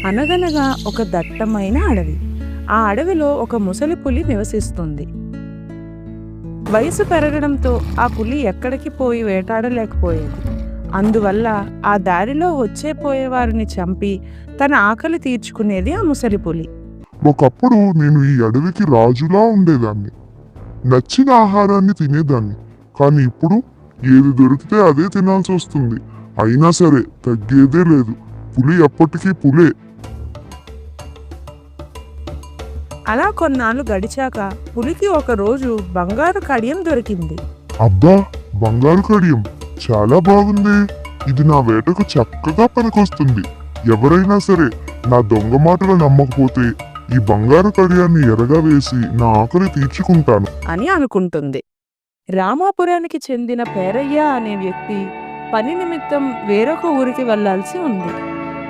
అనగనగా ఒక దట్టమైన అడవి. ఆ అడవిలో ఒక ముసలి పులి నివసిస్తుంది. వయసు పెరగడంతో ఆ పులి ఎక్కడికి పోయి వేటాడలేకపోయేది. అందువల్ల ఆ దారిలో వచ్చే పోయేవారిని చంపి తన ఆకలి తీర్చుకునేది ఆ ముసలి పులి. ఒకప్పుడు నేను ఈ అడవికి రాజులా ఉండేదాన్ని. నచ్చిన ఆహారాన్ని తినేదాన్ని. కానీ ఇప్పుడు ఏది దొరికితే అదే తినాల్సి వస్తుంది. అయినా సరే తగ్గేదే లేదు. పులి ఎప్పటికీ పులే. అలా కొన్నాళ్ళు గడిచాక పులికి ఒకరోజు బంగారు కడియం దొరికింది. అబ్బా, బంగారు కడియం చాలా బాగుంది. ఇది నా వేటకు చక్కగా పనికొస్తుంది. ఎవరైనా సరే నా దొంగ మాటలు నమ్మకపోతే ఈ బంగారు కడియాన్ని ఎరగా వేసి నా ఆకలి తీర్చుకుంటాను అని అనుకుంటుంది. రామాపురానికి చెందిన పేరయ్య అనే వ్యక్తి పని నిమిత్తం వేరొక ఊరికి వెళ్లాల్సి ఉంది.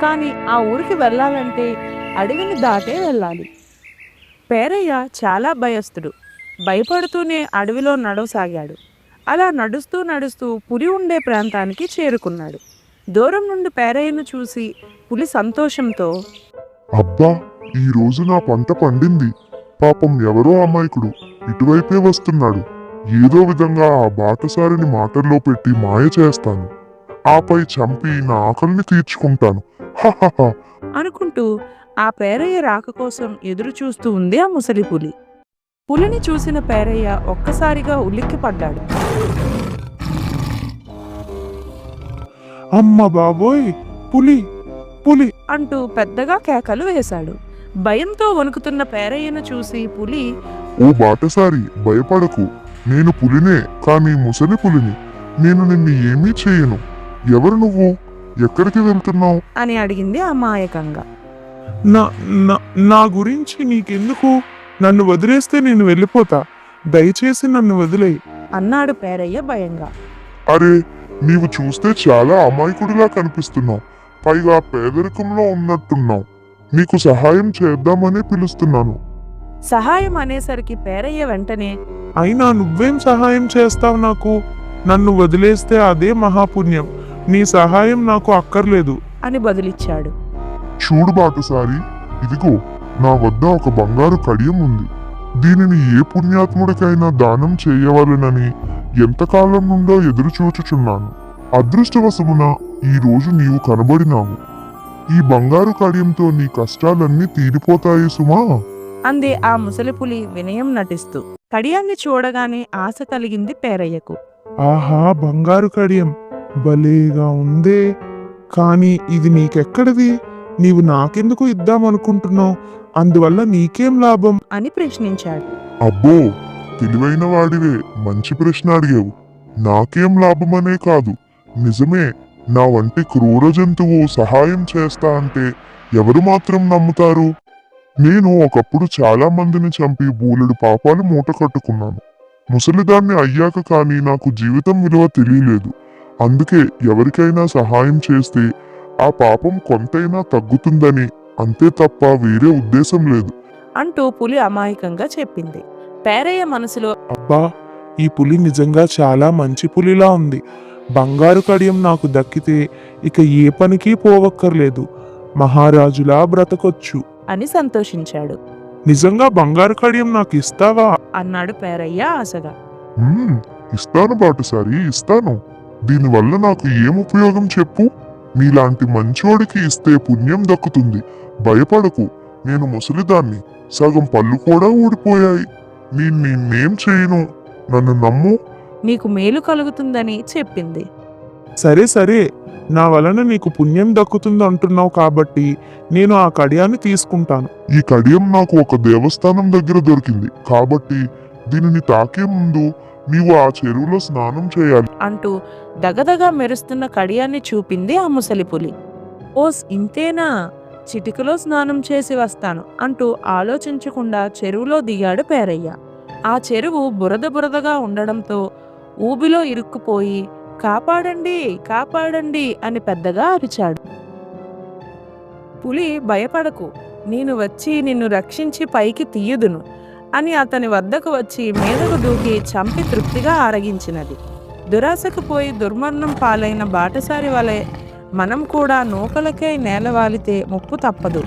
కానీ ఆ ఊరికి వెళ్ళాలంటే అడవిని దాటే వెళ్ళాలి. పేరయ్య చాలా భయస్థుడు. భయపడుతూనే అడవిలో నడవసాగాడు. అలా నడుస్తూ నడుస్తూ పులి ఉండే ప్రాంతానికి చేరుకున్నాడు. దూరం నుండి పేరయ్యను చూసి పులి సంతోషంతో, అబ్బా, ఈ రోజు నా పంట పండింది. పాపం ఎవరో అమాయకుడు ఇటువైపే వస్తున్నాడు. ఏదో విధంగా ఆ బాటసారిని మాటల్లో పెట్టి మాయ చేస్తాను. ఆపై చంపి నా ఆకలిని తీర్చుకుంటాను హహహ అనుకుంటూ ఆ పేరయ్య రాక కోసం ఎదురు చూస్తూ ఉంది ఆ ముసలి పులి. పులిని చూసిన పేరయ్య ఒక్కసారిగా ఉలిక్కిపడ్డాడు. అమ్మ బాబోయ్, పులి పులి అంటూ పెద్దగా కేకలు వేశాడు. భయంతో వణుకుతున్న పేరయ్యను చూసి పులి, ఓ బాటసారి, భయపడకు. నేను పులినే, కానీ ముసలి పులిని. నేను నిన్ను ఏమీ చేయను. ఎవరు నువ్వు? ఎక్కడికి వెళ్తున్నావు అని అడిగింది అమాయకంగా. నా గురించి నీకెందుకు? నన్ను వదిలేస్తే నేను వెళ్ళిపోతా. దయచేసి నన్ను వదిలేయి అన్నాడు పేరయ్య భయంగా. అరే, నీవు చూస్తే చాలా అమాయకుడిలా కనిపిస్తున్నావు. పైగా పేదరికంలో ఉన్నట్టున్నావు. నీకు సహాయం చేద్దామనే పిలుస్తున్నాను. సహాయం అనేసరికి పేరయ్య వెంటనే, అయినా నువ్వేం సహాయం చేస్తావు నాకు? నన్ను వదిలేస్తే అదే మహాపుణ్యం. నీ సహాయం నాకు అక్కర్లేదు అని బదులిచ్చాడు. చూడు బాటసారి, ఇదిగో నా వద్ద ఒక బంగారు కడియం ఉంది. దీనిని ఏ పుణ్యాత్ముడికైనా దానం చేయవలెనని ఎంతకాలం నుండో ఎదురు చూచుచున్నాను. అదృష్టవశమున ఈ రోజు నీవు కనబడినావు. ఈ బంగారు కడియంతో నీ కష్టాలన్నీ తీరిపోతాయి సుమా అంది ఆ ముసలిపులి వినయం నటిస్తూ. కడియాన్ని చూడగానే ఆశ కలిగింది పేరయ్యకు. ఆహా, బంగారు కడియం భలేగా ఉందే. కానీ ఇది నీకెక్కడిది? నీవు నాకెందుకు ఇద్దామనుకుంటున్నావు? అందువల్ల నీకేం లాభం అని ప్రశ్నించాడు. అబ్బో, తెలివైన వాడివే, మంచి ప్రశ్న అడిగావు. నాకేం లాభమనే కాదు, నిజమే, నా వంటి క్రూర జంతువు సహాయం చేస్తా అంటే ఎవరు మాత్రం నమ్ముతారు? నేను ఒకప్పుడు చాలా మందిని చంపి బూలెడు పాపాలు మూట కట్టుకున్నాను. ముసలిదాన్ని అయ్యాక కానీ నాకు జీవితం విలువ తెలియలేదు. అందుకే ఎవరికైనా సహాయం చేస్తే ఆ పాపం కొంతైనా తగ్గుతుందని, అంతే తప్ప వేరే ఉద్దేశం లేదు అంటూ పులి అమాయకంగా చెప్పింది. పేరయ్య మనసులో, అబ్బా, ఈ పులి నిజంగా చాలా మంచి పులిలా ఉంది. బంగారు కడియం నాకు దక్కితే ఇక ఏ పనికి పోవక్కర్లేదు. మహారాజులా బ్రతకొచ్చు అని సంతోషించాడు. నిజంగా బంగారు కడియం నాకు ఇస్తావా అన్నాడు పేరయ్య ఆశగా. ఇస్తాను బాటసారి, ఇస్తాను. దీనివల్ల నాకు ఏం ఉపయోగం చెప్పు? నీలాంటి మంచోడికి ఇస్తే పుణ్యం దక్కుతుంది. భయపడకు, నేను ముసలిదాన్ని. సగం పళ్ళు కూడా ఊడిపోయాయి. నిన్నేం చేయను, నన్ను నమ్ము. నీకు మేలు కలుగుతుందని చెప్పింది. సరే సరే, నా వలన నీకు పుణ్యం దక్కుతుంది అంటున్నావు కాబట్టి నేను ఆ కడియాన్ని తీసుకుంటాను. ఈ కడియం నాకు ఒక దేవస్థానం దగ్గర దొరికింది కాబట్టి దీనిని తాకే ముందు నీవు ఆ చెరువులో స్నానం చేయాలి అంటూ దగదగా మెరుస్తున్న కడియాన్ని చూపింది ఆ ముసలిపులి. ఓస్, ఇంతేనా? చిటికలో స్నానం చేసి వస్తాను అంటూ ఆలోచించకుండా చెరువులో దిగాడు పేరయ్య. ఆ చెరువు బురద బురదగా ఉండడంతో ఊబిలో ఇరుక్కుపోయి, కాపాడండి కాపాడండి అని పెద్దగా అరిచాడు. పులి, భయపడకు, నేను వచ్చి నిన్ను రక్షించి పైకి తీయుదును అని అతని వద్దకు వచ్చి మీదకు దూకి చంపి తృప్తిగా ఆరగించినది. దురాశకు పోయి దుర్మరణం పాలైన బాటసారి వలె మనం కూడా నూకలకై నేలవాలితే ముప్పు తప్పదు.